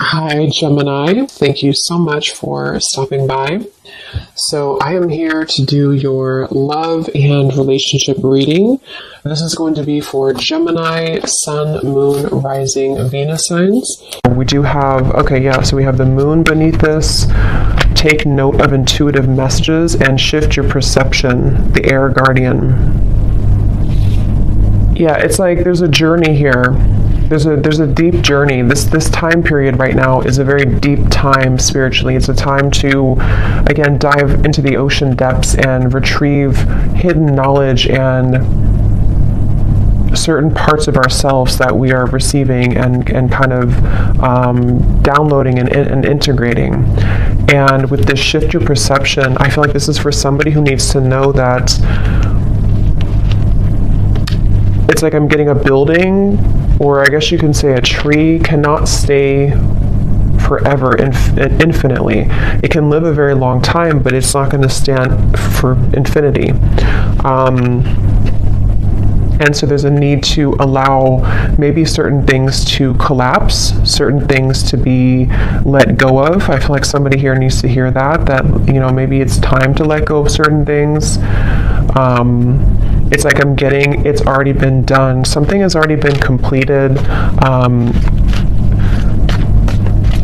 Hi, Gemini. Thank you so much for stopping by. So, I am here to do your love and relationship reading. This is going to be for Gemini, Sun, Moon, Rising, Venus signs. We do have, so we have the moon beneath this. Take note of intuitive messages and shift your perception, the air guardian. Yeah, it's like there's a journey here. There's a deep journey. This time period right now is a very deep time spiritually. It's a time to, again, dive into the ocean depths and retrieve hidden knowledge and certain parts of ourselves that we are receiving and kind of downloading and integrating. And with this shift your perception, I feel like this is for somebody who needs to know that it's like I'm getting a building, or I guess you can say a tree cannot stay forever, infinitely. It can live a very long time, but it's not going to stand for infinity. And so there's a need to allow maybe certain things to collapse, certain things to be let go of. I feel like somebody here needs to hear that, maybe it's time to let go of certain things. It's like it's already been done. Something has already been completed.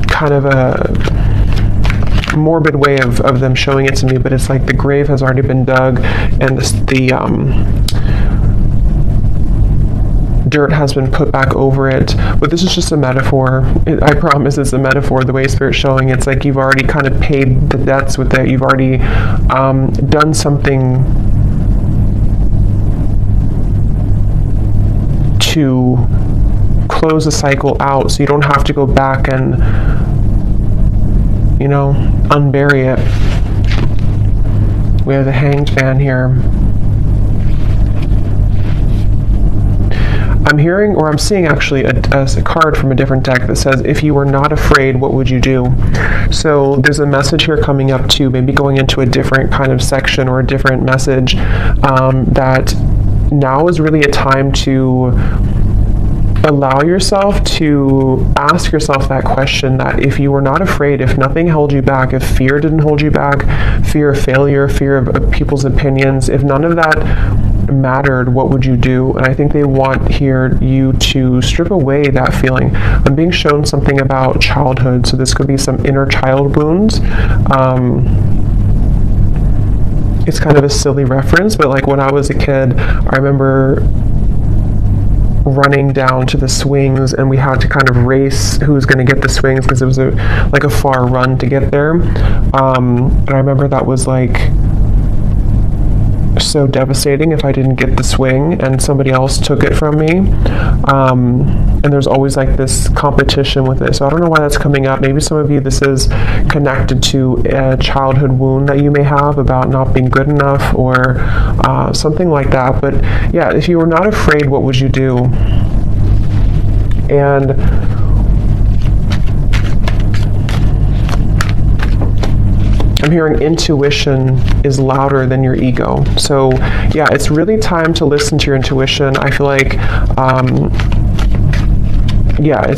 Kind of a morbid way of them showing it to me, but it's like the grave has already been dug and the dirt has been put back over it. But this is just a metaphor. I promise it's a metaphor. The way Spirit's showing, it's like you've already kind of paid the debts with it. You've already done something to close the cycle out, so you don't have to go back and unbury it. We have the Hanged Man here. I'm hearing, or I'm seeing actually a card from a different deck that says, if you were not afraid, what would you do? So there's a message here coming up too, maybe going into a different kind of section or a different message, that now is really a time to allow yourself to ask yourself that question, that if you were not afraid, if nothing held you back, if fear didn't hold you back, fear of failure, fear of people's opinions, if none of that mattered, what would you do? And I think they want here you to strip away that feeling. I'm being shown something about childhood, so this could be some inner child wounds. It's kind of a silly reference, but like when I was a kid, I remember running down to the swings, and we had to kind of race who was going to get the swings because it was a far run to get there. And I remember that was like so devastating if I didn't get the swing and somebody else took it from me. And there's always like this competition with it. So I don't know why that's coming up. Maybe some of you, this is connected to a childhood wound that you may have about not being good enough or something like that. But yeah, if you were not afraid, what would you do? And I'm hearing intuition is louder than your ego. So yeah, it's really time to listen to your intuition. I feel like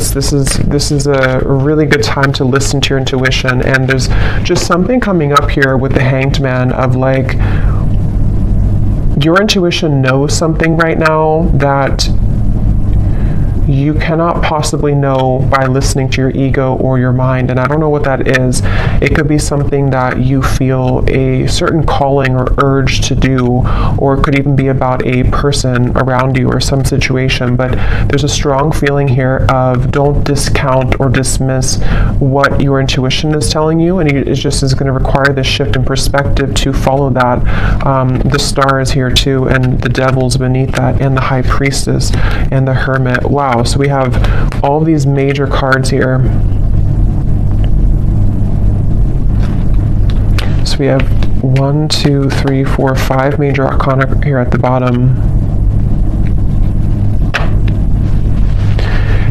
this is a really good time to listen to your intuition. And there's just something coming up here with the Hanged Man of like, your intuition knows something right now that you cannot possibly know by listening to your ego or your mind. And I don't know what that is. It could be something that you feel a certain calling or urge to do, or it could even be about a person around you or some situation. But there's a strong feeling here of don't discount or dismiss what your intuition is telling you, and it just is going to require this shift in perspective to follow that. The Star is here too, and the Devil's beneath that, and the High Priestess and the Hermit. Wow. So we have all these major cards here. So we have 1, 2, 3, 4, 5 major arcana here at the bottom.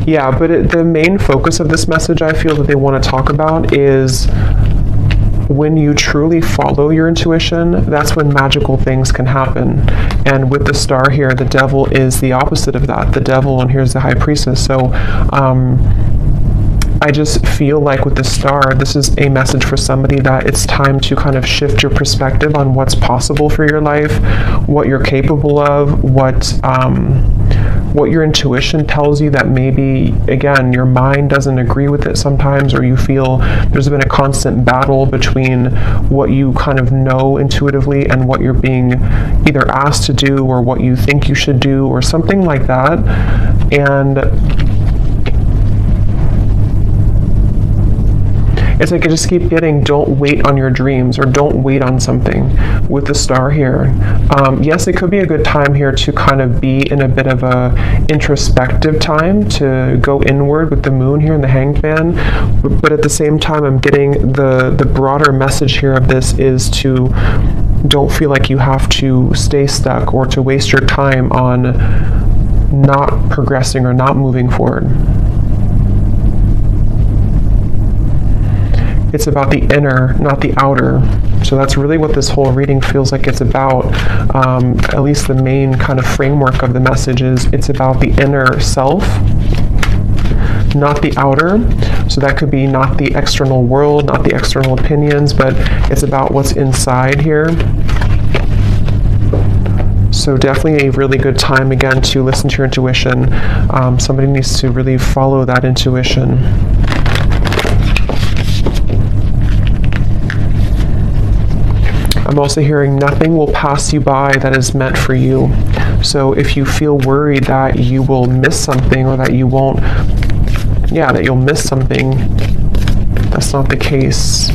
Yeah, but the main focus of this message I feel that they want to talk about is when you truly follow your intuition, that's when magical things can happen. And with the Star here, the Devil is the opposite of that. The Devil, and here's the High Priestess. So I just feel like with the star, this is a message for somebody that it's time to kind of shift your perspective on what's possible for your life, what you're capable of, what your intuition tells you that maybe, again, your mind doesn't agree with it sometimes, or you feel there's been a constant battle between what you kind of know intuitively and what you're being either asked to do or what you think you should do or something like that. And it's like I just keep getting, don't wait on your dreams, or don't wait on something with the star here. Yes, it could be a good time here to kind of be in a bit of a introspective time, to go inward with the moon here in the Hanged Man. But at the same time, I'm getting the broader message here of this is to don't feel like you have to stay stuck or to waste your time on not progressing or not moving forward. It's about the inner, not the outer. So that's really what this whole reading feels like it's about. At least the main kind of framework of the message is it's about the inner self, not the outer. So that could be not the external world, not the external opinions, but it's about what's inside here. So definitely a really good time, again, to listen to your intuition. Somebody needs to really follow that intuition. I'm also hearing nothing will pass you by that is meant for you. So if you feel worried that you will miss something, or that you won't, that you'll miss something, that's not the case.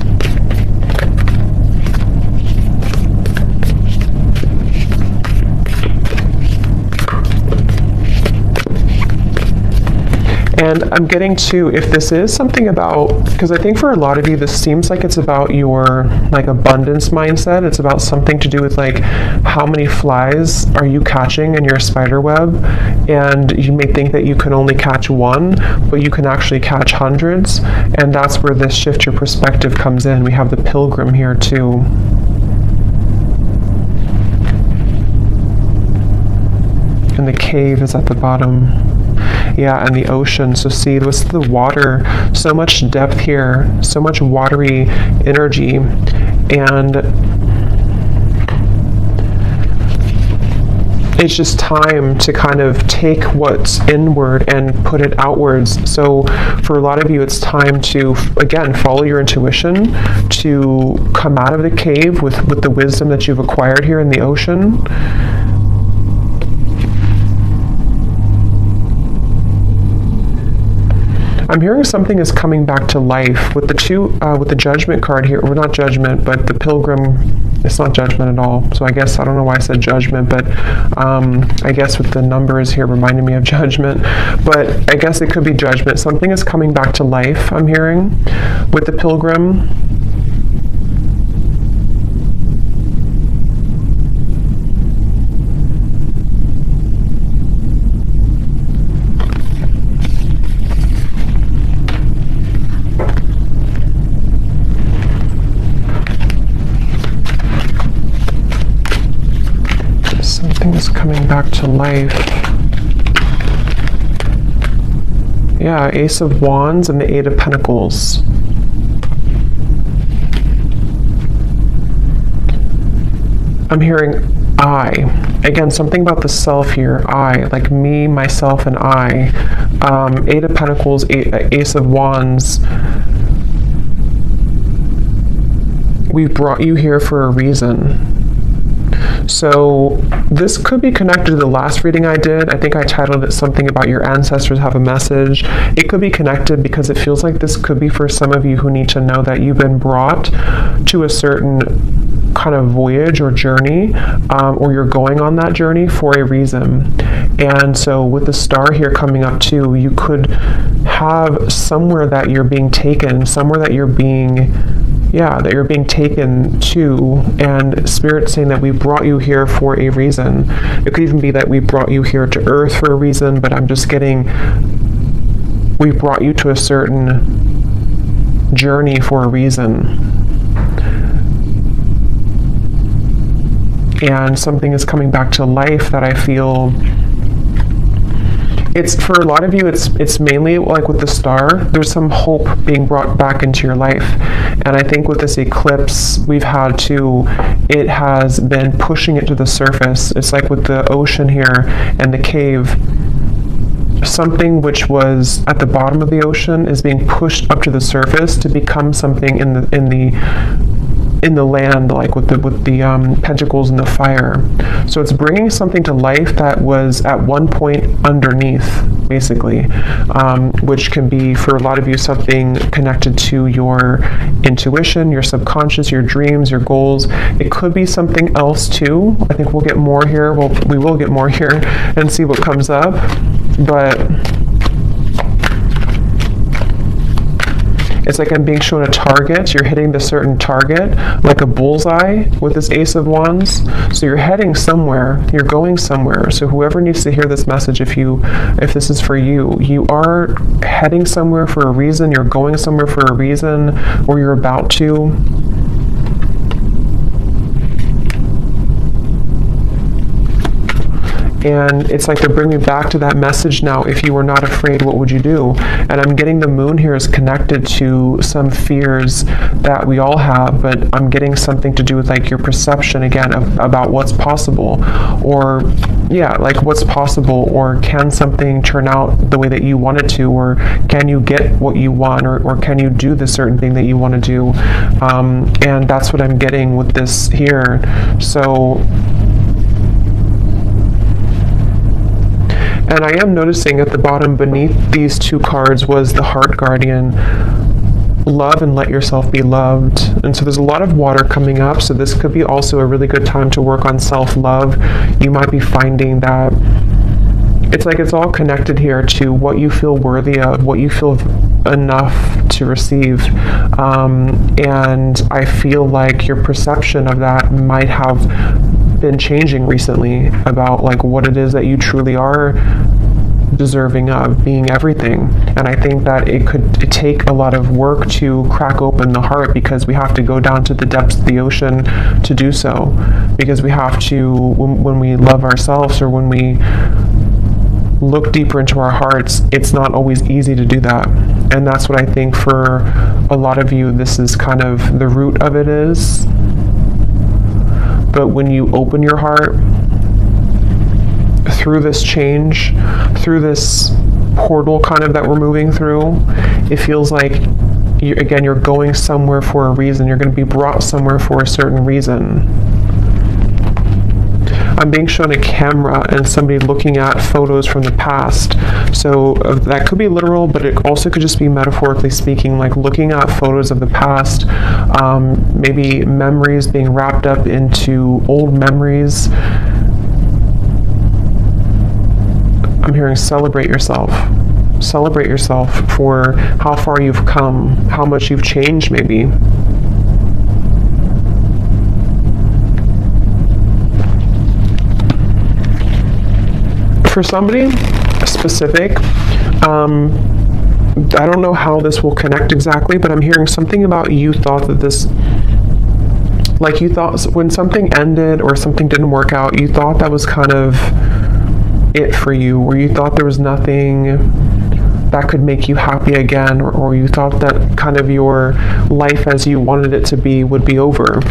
And I'm getting to, if this is something about, because I think for a lot of you, this seems like it's about your like abundance mindset. It's about something to do with like how many flies are you catching in your spider web, and you may think that you can only catch one, but you can actually catch hundreds. And that's where this shift your perspective comes in. We have the Pilgrim here too. And the cave is at the bottom. Yeah, and the ocean. So see, what's the water? So much depth here, so much watery energy. And it's just time to kind of take what's inward and put it outwards. So for a lot of you, it's time to, again, follow your intuition, to come out of the cave with the wisdom that you've acquired here in the ocean. I'm hearing something is coming back to life with the with the Judgment card here, or not Judgment, but the Pilgrim. It's not Judgment at all. So I guess, I don't know why I said Judgment, but I guess with the numbers here reminding me of Judgment, but I guess it could be Judgment. Something is coming back to life, I'm hearing, with the Pilgrim. Is coming back to life. Yeah, Ace of Wands and the Eight of Pentacles. I'm hearing I. Again, something about the self here. I, like me, myself, and I. Eight of Pentacles, Ace of Wands. We've brought you here for a reason. So this could be connected to the last reading I did. I think I titled it something about your ancestors have a message. It could be connected because it feels like this could be for some of you who need to know that you've been brought to a certain kind of voyage or journey, or you're going on that journey for a reason. And so with the star here coming up too, you could have somewhere that you're being taken, somewhere that you're being taken to, and Spirit saying that we brought you here for a reason. It could even be that we brought you here to Earth for a reason, but I'm just getting, we brought you to a certain journey for a reason. And something is coming back to life that I feel it's for a lot of you, it's mainly like with the star, there's some hope being brought back into your life. And I think with this eclipse we've had to, it has been pushing it to the surface. It's like with the ocean here and the cave, something which was at the bottom of the ocean is being pushed up to the surface to become something in the land, like with the pentacles and the fire. So it's bringing something to life that was at one point underneath, basically, which can be for a lot of you something connected to your intuition, your subconscious, your dreams, your goals. It could be something else too. I think we'll get more here. Well, we will get more here and see what comes up. But it's like I'm being shown a target. You're hitting the certain target, like a bullseye with this Ace of Wands. So you're heading somewhere. You're going somewhere. So whoever needs to hear this message, if this is for you, you are heading somewhere for a reason. You're going somewhere for a reason, or you're about to. And it's like they're bringing me back to that message now. If you were not afraid, what would you do? And I'm getting the moon here is connected to some fears that we all have, but I'm getting something to do with like your perception again about what's possible, or yeah, like what's possible, or can something turn out the way that you want it to, or can you get what you want, or can you do the certain thing that you want to do? And that's what I'm getting with this here. So. And I am noticing at the bottom beneath these two cards was the Heart Guardian, love and let yourself be loved. And so there's a lot of water coming up, so this could be also a really good time to work on self-love. You might be finding that it's like it's all connected here to what you feel worthy of, what you feel enough to receive. And I feel like your perception of that might have been changing recently about like what it is that you truly are deserving of, being everything. And I think that it could take a lot of work to crack open the heart, because we have to go down to the depths of the ocean to do so, because we have to, when we love ourselves, or when we look deeper into our hearts, it's not always easy to do that. And that's what I think for a lot of you, this is kind of the root of it is. But when you open your heart through this change, through this portal kind of that we're moving through, it feels like, you're going somewhere for a reason. You're going to be brought somewhere for a certain reason. I'm being shown a camera and somebody looking at photos from the past. So that could be literal, but it also could just be metaphorically speaking, like looking at photos of the past, maybe memories being wrapped up into old memories. I'm hearing celebrate yourself. Celebrate yourself for how far you've come, how much you've changed maybe. For somebody specific, I don't know how this will connect exactly, but I'm hearing something about you thought that this, like you thought when something ended or something didn't work out, you thought that was kind of it for you, or you thought there was nothing that could make you happy again, or you thought that kind of your life as you wanted it to be would be over.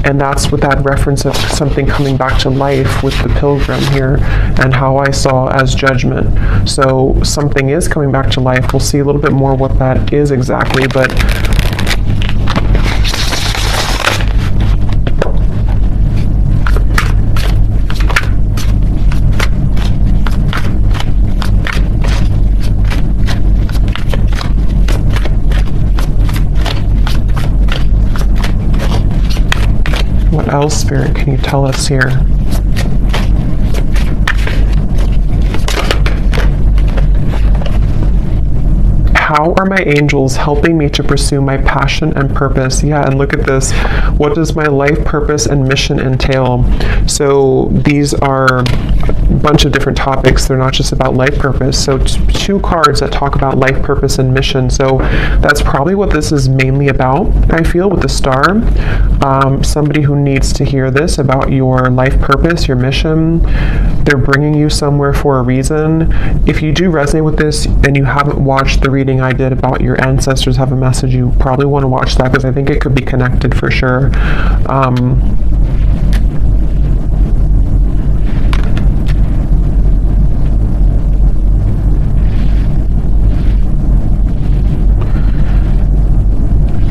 And that's with that reference of something coming back to life with the Pilgrim here, and how I saw as judgment. So something is coming back to life. We'll see a little bit more what that is exactly, but what else, Spirit, can you tell us here? how are my angels helping me to pursue my passion and purpose? Yeah, and look at this. What does my life purpose and mission entail? So these are a bunch of different topics. They're not just about life purpose. So two cards that talk about life purpose and mission. So that's probably what this is mainly about, I feel, with the star. Somebody who needs to hear this about your life purpose, your mission. They're bringing you somewhere for a reason. If you do resonate with this and you haven't watched the reading I did about your ancestors have a message, you probably want to watch that, because I think it could be connected for sure.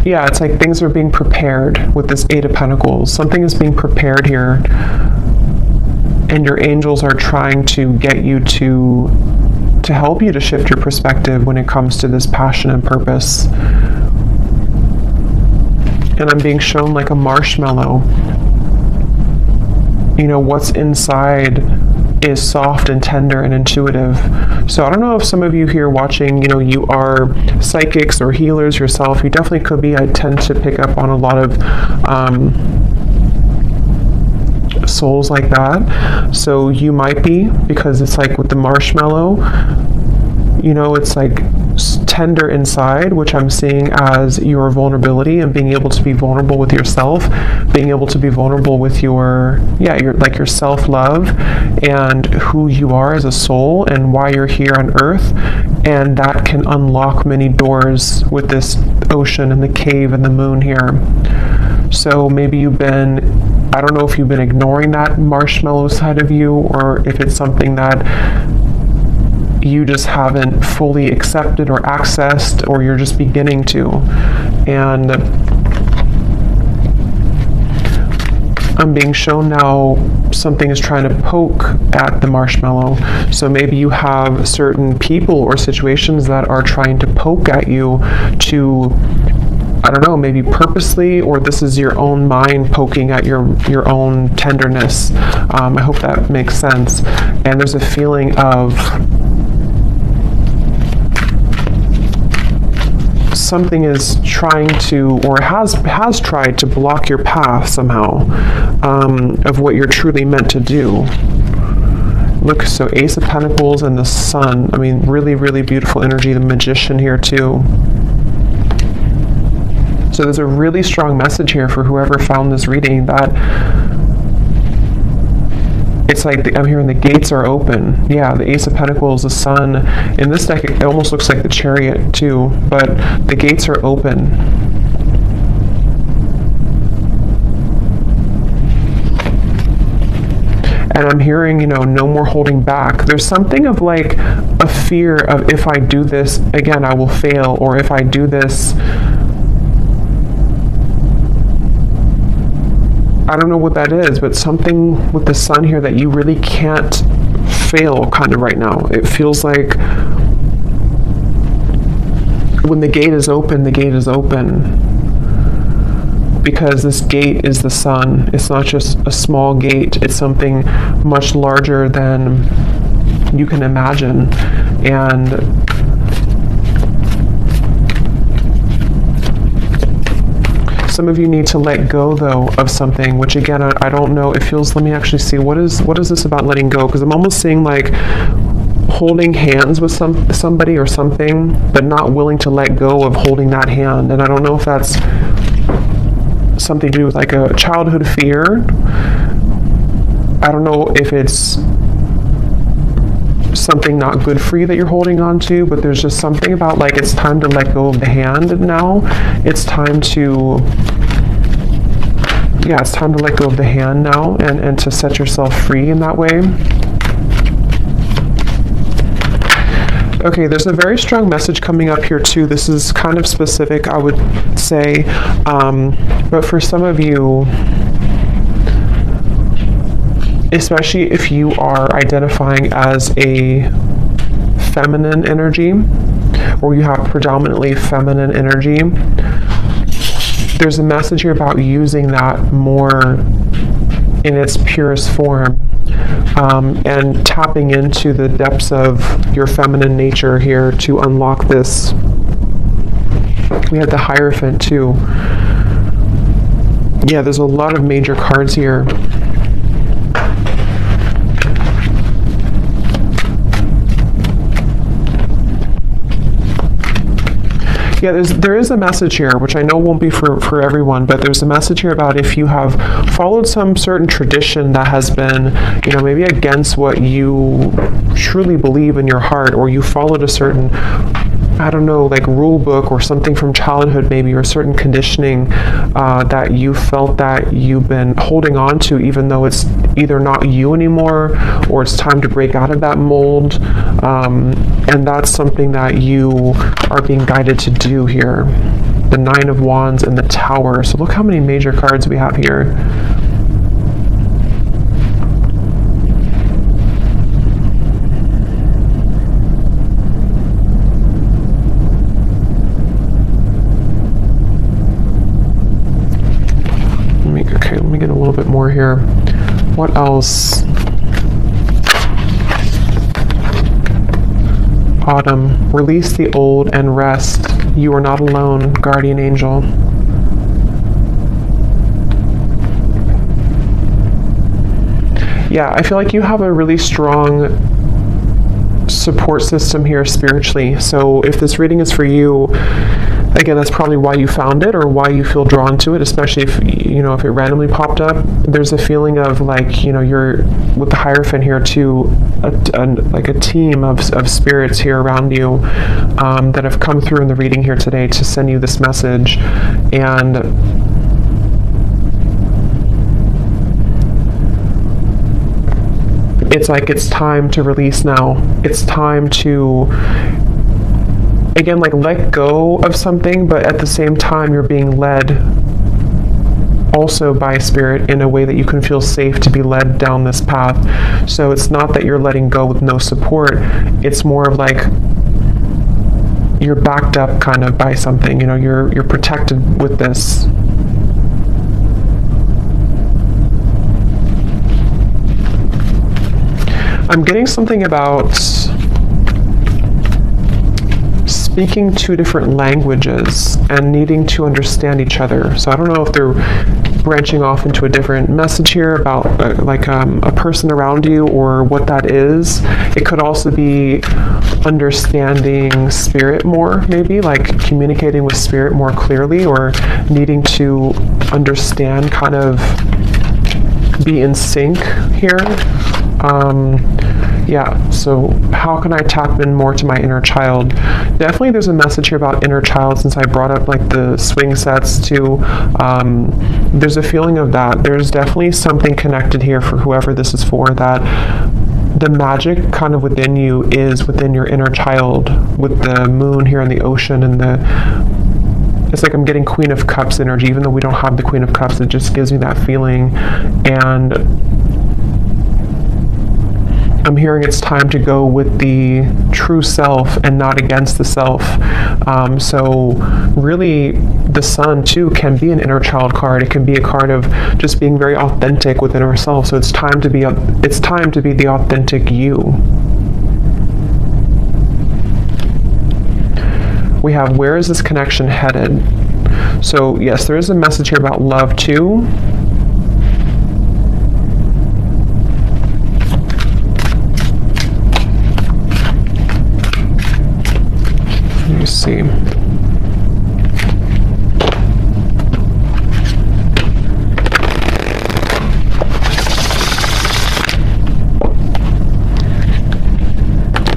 Yeah, it's like things are being prepared with this Eight of Pentacles. Something is being prepared here, and your angels are trying to get you to help you to shift your perspective when it comes to this passion and purpose. And I'm being shown like a marshmallow. You know, what's inside is soft and tender and intuitive. So I don't know if some of you here watching, you know, you are psychics or healers yourself. You definitely could be. I tend to pick up on a lot of souls like that. So you might be, because it's like with the marshmallow, you know, it's like tender inside, which I'm seeing as your vulnerability and being able to be vulnerable with yourself, being able to be vulnerable with your self-love and who you are as a soul and why you're here on earth. And that can unlock many doors with this ocean and the cave and the moon here. So maybe you've been, I don't know if you've been ignoring that marshmallow side of you, or if it's something that you just haven't fully accepted or accessed, or you're just beginning to. And I'm being shown now something is trying to poke at the marshmallow. So maybe you have certain people or situations that are trying to poke at you to, I don't know, maybe purposely, or this is your own mind poking at your own tenderness. I hope that makes sense. And there's a feeling of something is trying to, or has tried to block your path somehow, of what you're truly meant to do. Look, so Ace of Pentacles and the Sun. I mean, really, really beautiful energy. The Magician here too. So there's a really strong message here for whoever found this reading, that it's like I'm hearing the gates are open. Yeah, the Ace of Pentacles, the Sun. In this deck, it almost looks like the Chariot too, but the gates are open. And I'm hearing, you know, no more holding back. There's something of like a fear of, if I do this again, I will fail, or if I do this, I don't know what that is, but something with the Sun here that you really can't fail kind of right now. It feels like when the gate is open, the gate is open. Because this gate is the Sun. It's not just a small gate. It's something much larger than you can imagine. And some of you need to let go, though, of something, which again, I don't know. It feels, let me actually see, what is this about letting go? Because I'm almost seeing like holding hands with somebody or something, but not willing to let go of holding that hand. And I don't know if that's something to do with like a childhood fear. I don't know if it's something not good for you that you're holding on to, but there's just something about like it's time to let go of the hand now. It's time to, yeah, it's time to let go of the hand now, and to set yourself free in that way. Okay, there's a very strong message coming up here too. This is kind of specific, I would say, but for some of you, especially if you are identifying as a feminine energy, or you have predominantly feminine energy, there's a message here about using that more in its purest form, and tapping into the depths of your feminine nature here to unlock this We have the Hierophant too. Yeah, there's a lot of major cards here. Yeah, there is a message here, which I know won't be for everyone, but there's a message here about if you have followed some certain tradition that has been, you know, maybe against what you truly believe in your heart, or you followed a certain, I don't know, like rule book or something from childhood maybe, or certain conditioning that you felt that you've been holding on to, even though it's either not you anymore or it's time to break out of that mold. And that's something that you are being guided to do here. The Nine of Wands and the Tower. So look how many major cards we have here. Let me get a little bit more here. What else? Autumn. Release the old and rest. You are not alone, guardian angel. Yeah, I feel like you have a really strong support system here spiritually. So if this reading is for you, again, that's probably why you found it or why you feel drawn to it, especially if, you know, if it randomly popped up. There's a feeling of like, you know, you're with the Hierophant here too, like a team of spirits here around you that have come through in the reading here today to send you this message. And it's like it's time to release now. It's time to, again, like let go of something, but at the same time you're being led also by Spirit in a way that you can feel safe to be led down this path. So it's not that you're letting go with no support. It's more of like you're backed up kind of by something, you know, you're protected with this. I'm getting something about speaking two different languages and needing to understand each other. So I don't know if they're branching off into a different message here about a person around you or what that is. It could also be understanding Spirit more, maybe like communicating with Spirit more clearly, or needing to understand, kind of be in sync here. Yeah, so how can I tap in more to my inner child? Definitely there's a message here about inner child, since I brought up like the swing sets too. There's a feeling of that. There's definitely something connected here for whoever this is for, that the magic kind of within you is within your inner child, with the moon here in the ocean, and it's like I'm getting Queen of Cups energy, even though we don't have the Queen of Cups. It just gives me that feeling. And I'm hearing it's time to go with the true self and not against the self. So really, the Sun too can be an inner child card. It can be a card of just being very authentic within ourselves. So it's time to be the authentic you. We have, where is this connection headed? So yes, there is a message here about love too. Let me see.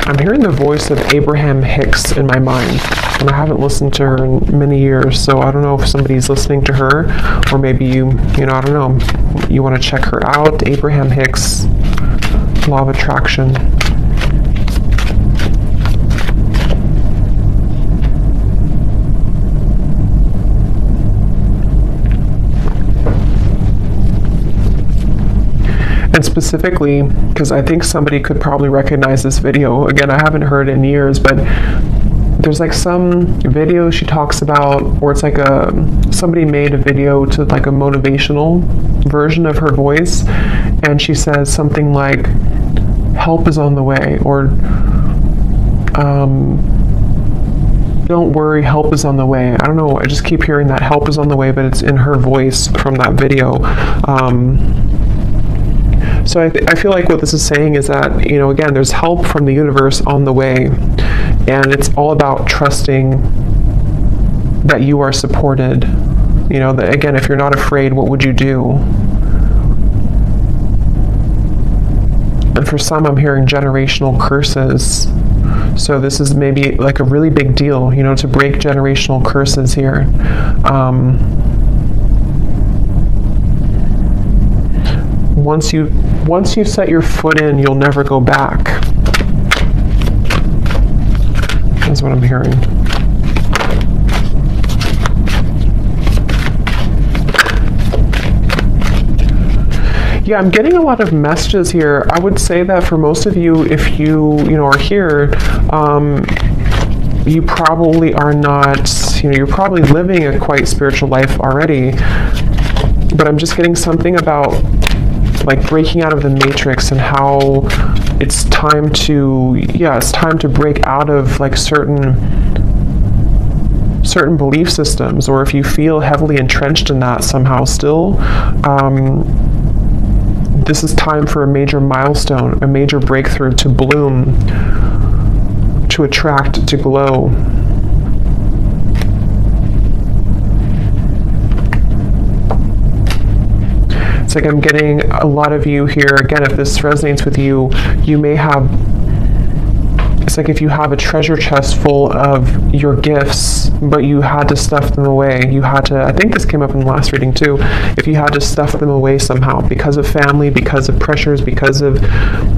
I'm hearing the voice of Abraham Hicks in my mind, and I haven't listened to her in many years, so I don't know if somebody's listening to her, or maybe you know, I don't know, you want to check her out. Abraham Hicks, Law of Attraction. And specifically, because I think somebody could probably recognize this video. Again, I haven't heard it in years, but there's like some video she talks about, or it's like somebody made a video to like a motivational version of her voice, and she says something like, help is on the way, or don't worry, help is on the way. I don't know, I just keep hearing that help is on the way, but it's in her voice from that video. So I feel like what this is saying is that, you know, again, there's help from the universe on the way, and it's all about trusting that you are supported. You know, that, again, if you're not afraid, what would you do? And for some, I'm hearing generational curses. So this is maybe like a really big deal, you know, to break generational curses here. Once you set your foot in, you'll never go back. That's what I'm hearing. Yeah, I'm getting a lot of messages here. I would say that for most of you, if you are here, you probably are not, you're probably living a quite spiritual life already. But I'm just getting something about like breaking out of the matrix and how it's time to break out of like certain belief systems, or if you feel heavily entrenched in that somehow still, this is time for a major milestone, a major breakthrough, to bloom, to attract, to glow. It's like I'm getting a lot of you here. Again, if this resonates with you, you may have, it's like if you have a treasure chest full of your gifts, but you had to stuff them away. You had to, I think this came up in the last reading too, if you had to stuff them away somehow because of family, because of pressures, because of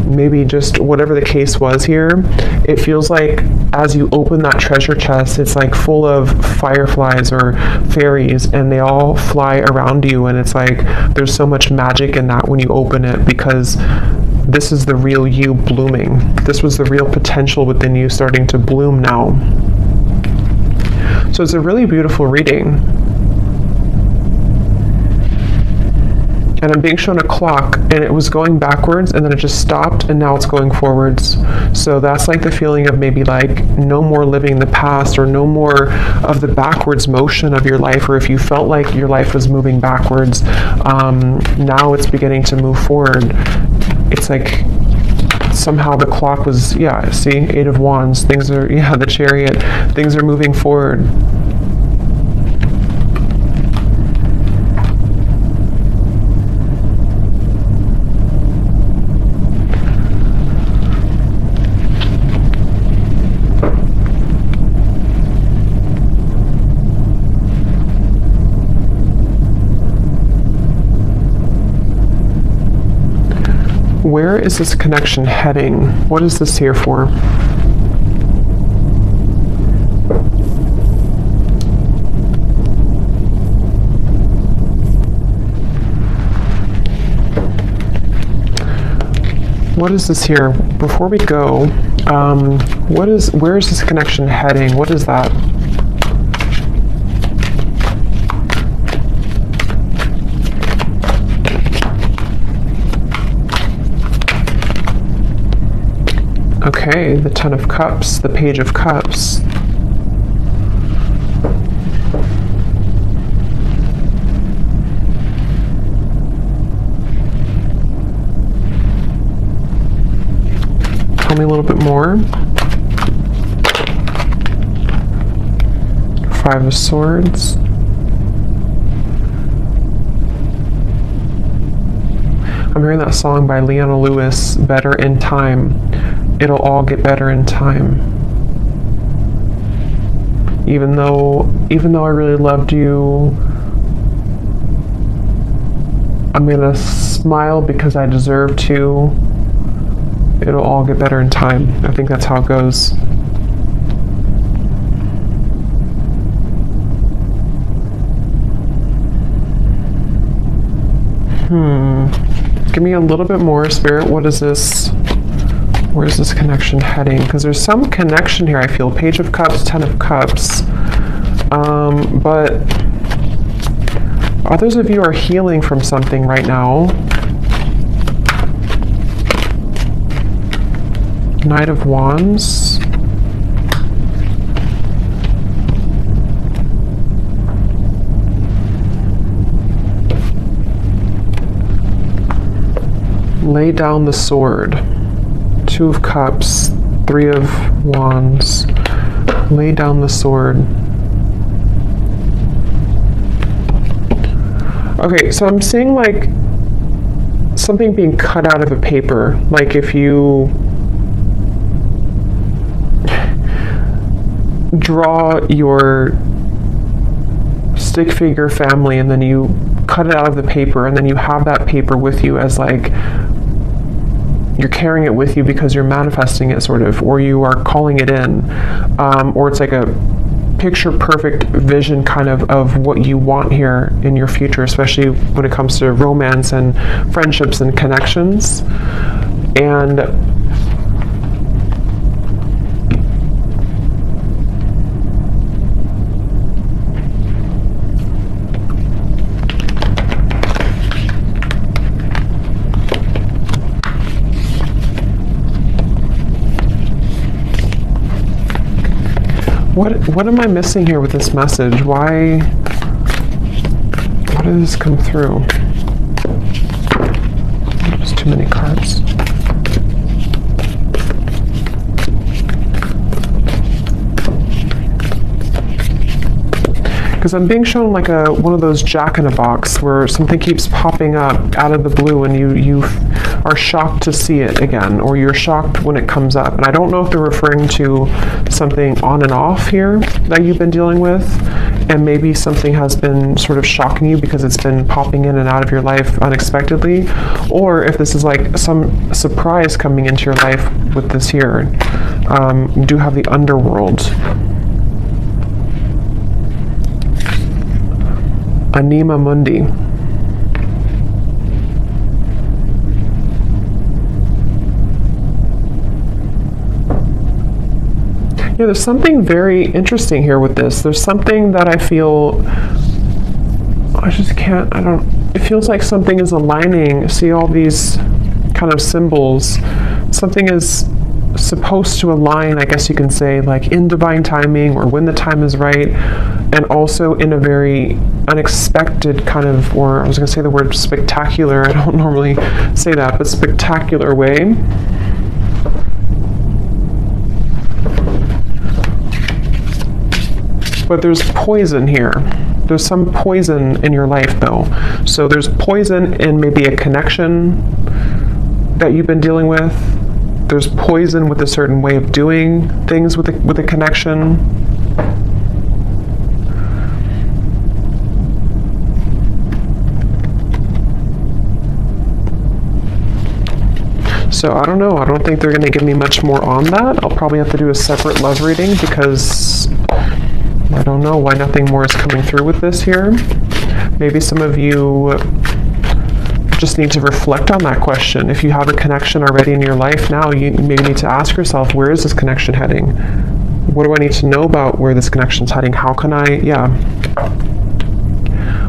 maybe just whatever the case was here, it feels like as you open that treasure chest, it's like full of fireflies or fairies, and they all fly around you, and it's like there's so much magic in that when you open it, because this is the real you blooming. This was the real potential within you starting to bloom now. So it's a really beautiful reading. And I'm being shown a clock, and it was going backwards, and then it just stopped, and now it's going forwards. So that's like the feeling of maybe like no more living the past, or no more of the backwards motion of your life, or if you felt like your life was moving backwards, now it's beginning to move forward. It's like somehow the clock was, see, 8 of Wands, things are, the Chariot, things are moving forward. Where is this connection heading? What is this here for? What is this here? Before we go, where is this connection heading? What is that? Okay, the Ten of Cups, the Page of Cups. Tell me a little bit more. Five of Swords. I'm hearing that song by Leona Lewis, Better in Time. It'll all get better in time. Even though I really loved you, I'm gonna smile because I deserve to. It'll all get better in time. I think that's how it goes. Give me a little bit more, Spirit. What is this? Where's this connection heading? Because there's some connection here, I feel. Page of Cups, Ten of Cups. But others of you are healing from something right now. Knight of Wands. Lay down the sword. 2 of Cups, 3 of Wands. Lay down the sword. Okay, so I'm seeing like something being cut out of a paper. Like if you draw your stick figure family and then you cut it out of the paper and then you have that paper with you as like you're carrying it with you because you're manifesting it sort of, or you are calling it in, or it's like a picture perfect vision kind of what you want here in your future, especially when it comes to romance and friendships and connections. And what am I missing here with this message? Why did this come through? There's too many cards. Because I'm being shown like one of those jack-in-a-box where something keeps popping up out of the blue and you are shocked to see it again, or you're shocked when it comes up. And I don't know if they're referring to something on and off here that you've been dealing with, and maybe something has been sort of shocking you because it's been popping in and out of your life unexpectedly, or if this is like some surprise coming into your life with this here. You do have the underworld. Anima Mundi. Yeah, there's something very interesting here with this. There's something that I feel, it feels like something is aligning. See all these kind of symbols. Something is supposed to align, I guess you can say, like in divine timing or when the time is right, and also in a very unexpected kind of, or I was going to say the word spectacular, I don't normally say that, but spectacular way. But there's poison here. There's some poison in your life though. So there's poison in maybe a connection that you've been dealing with. There's poison with a certain way of doing things with a connection. So I don't know. I don't think they're going to give me much more on that. I'll probably have to do a separate love reading because I don't know why nothing more is coming through with this here. Maybe some of you just need to reflect on that question. If you have a connection already in your life now, you maybe need to ask yourself, where is this connection heading? What do I need to know about where this connection is heading? How can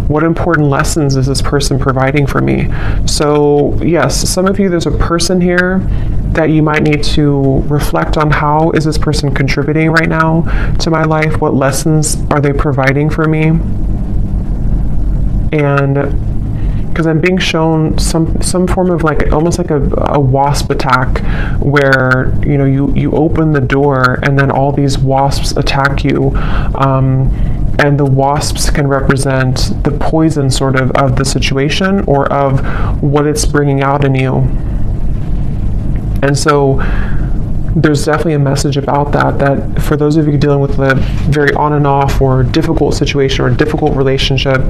what important lessons is this person providing for me? So yes, some of you, there's a person here that you might need to reflect on. How is this person contributing right now to my life? What lessons are they providing for me? And because I'm being shown some form of like almost like a wasp attack, where you open the door and then all these wasps attack you, and the wasps can represent the poison sort of the situation or of what it's bringing out in you. And so there's definitely a message about that for those of you dealing with a very on and off or difficult situation or difficult relationship,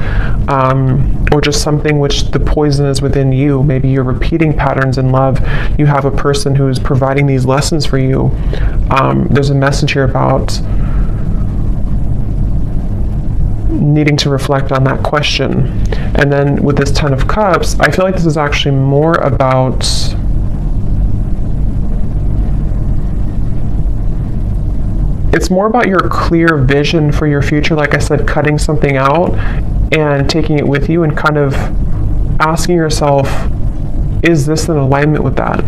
or just something which the poison is within you. Maybe you're repeating patterns in love. You have a person who's providing these lessons for you. There's a message here about needing to reflect on that question. And then with this 10 of Cups, I feel like this is actually more about it's more about your clear vision for your future. Like I said, cutting something out and taking it with you and kind of asking yourself, is this in alignment with that?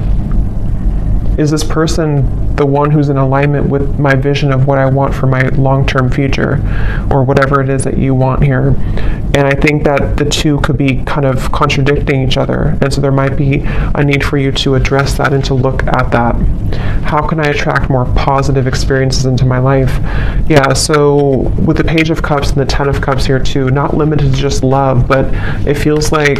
Is this person the one who's in alignment with my vision of what I want for my long-term future, or whatever it is that you want here. And I think that the two could be kind of contradicting each other. And so there might be a need for you to address that and to look at that. How can I attract more positive experiences into my life? Yeah, so with the Page of Cups and the Ten of Cups here too, not limited to just love, but it feels like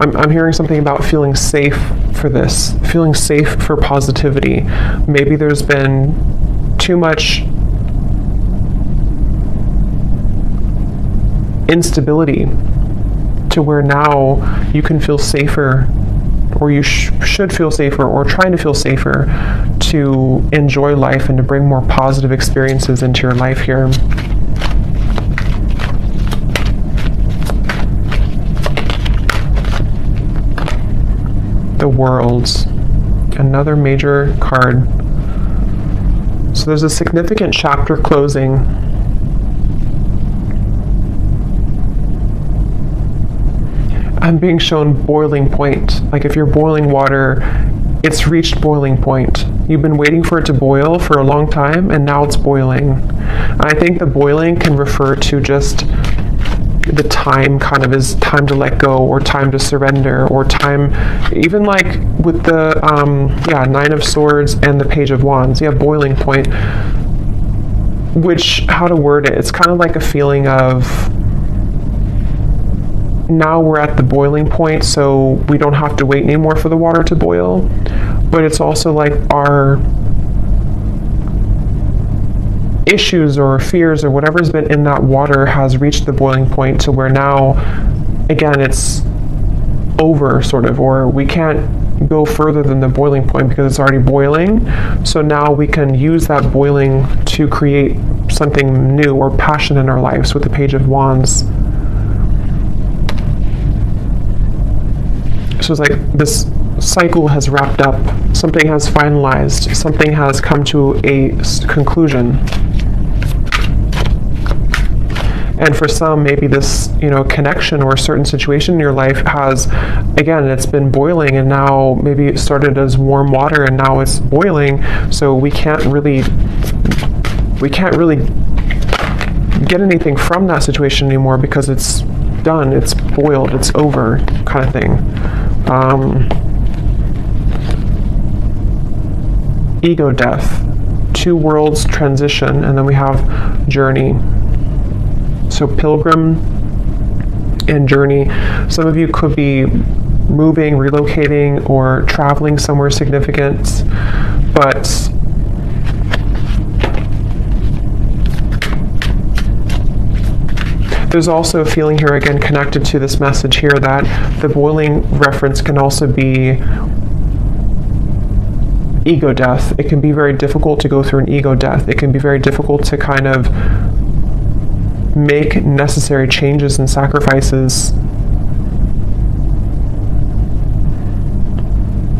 I'm hearing something about feeling safe for this, feeling safe for positivity. Maybe there's been too much instability to where now you can feel safer, or you should feel safer, or trying to feel safer to enjoy life and to bring more positive experiences into your life here. The World, another major card. So there's a significant chapter closing. I'm being shown boiling point. Like if you're boiling water, it's reached boiling point. You've been waiting for it to boil for a long time, and now it's boiling. I think the boiling can refer to just the time, kind of is time to let go, or time to surrender, or time, even like with the Nine of Swords and the Page of Wands, boiling point, which, how to word it, it's kind of like a feeling of now we're at the boiling point, so we don't have to wait anymore for the water to boil. But it's also like our issues or fears or whatever's been in that water has reached the boiling point, to where now, again, it's over, sort of, or we can't go further than the boiling point because it's already boiling. So now we can use that boiling to create something new or passion in our lives with the Page of Wands. So it's like this cycle has wrapped up, something has finalized, something has come to a conclusion. And for some, maybe this, connection or a certain situation in your life has, again, it's been boiling, and now maybe it started as warm water and now it's boiling. So we can't really get anything from that situation anymore because it's done, it's boiled, it's over, kind of thing. Ego death, two worlds transition, and then we have journey. So pilgrim and journey. Some of you could be moving, relocating, or traveling somewhere significant, but there's also a feeling here, again, connected to this message here, that the boiling reference can also be ego death. It can be very difficult to go through an ego death. It can be very difficult to kind of make necessary changes and sacrifices.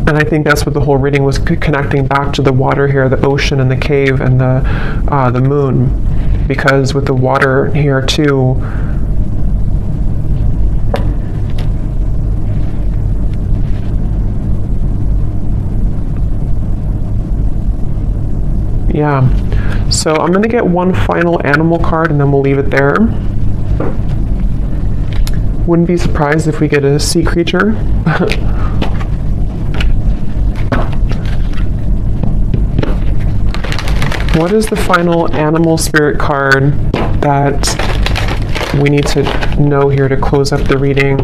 And I think that's what the whole reading was connecting back to, the water here, the ocean and the cave and the moon. Because with the water here too, so I'm going to get one final animal card and then we'll leave it there. Wouldn't be surprised if we get a sea creature. What is the final animal spirit card that we need to know here to close up the reading?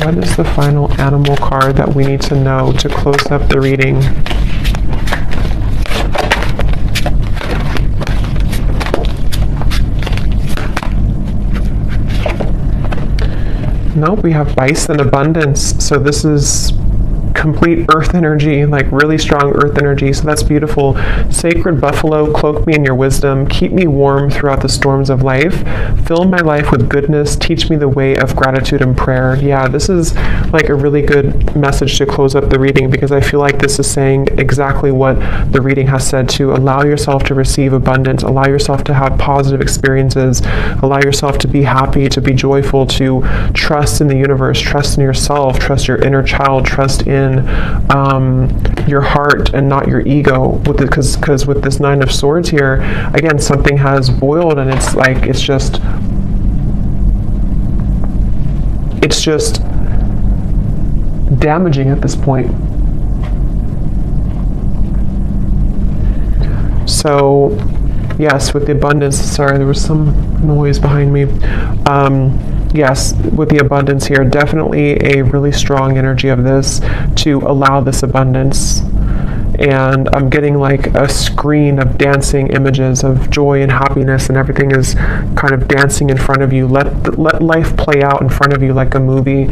What is the final animal card that we need to know to close up the reading? Nope, we have bison abundance. So this is complete earth energy, like really strong earth energy. So that's beautiful. Sacred buffalo, cloak me in your wisdom. Keep me warm throughout the storms of life. Fill my life with goodness. Teach me the way of gratitude and prayer. Yeah, this is like a really good message to close up the reading, because I feel like this is saying exactly what the reading has said, to allow yourself to receive abundance, allow yourself to have positive experiences, allow yourself to be happy, to be joyful, to trust in the universe, trust in yourself, trust your inner child, trust in your heart and not your ego. Because with this Nine of Swords here, again, something has boiled, and it's like, it's just damaging at this point. So yes, with the abundance, sorry, there was some noise behind me. Yes, with the abundance here, definitely a really strong energy of this, to allow this abundance. And I'm getting like a screen of dancing images of joy and happiness, and everything is kind of dancing in front of you. Let life play out in front of you like a movie,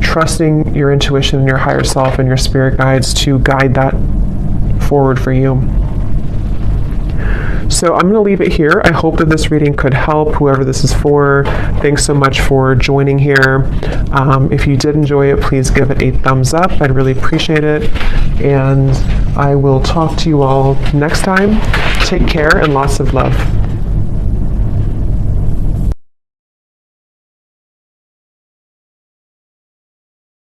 trusting your intuition and your higher self and your spirit guides to guide that forward for you. So I'm going to leave it here. I hope that this reading could help whoever this is for. Thanks so much for joining here. If you did enjoy it, please give it a thumbs up. I'd really appreciate it. And I will talk to you all next time. Take care and lots of love.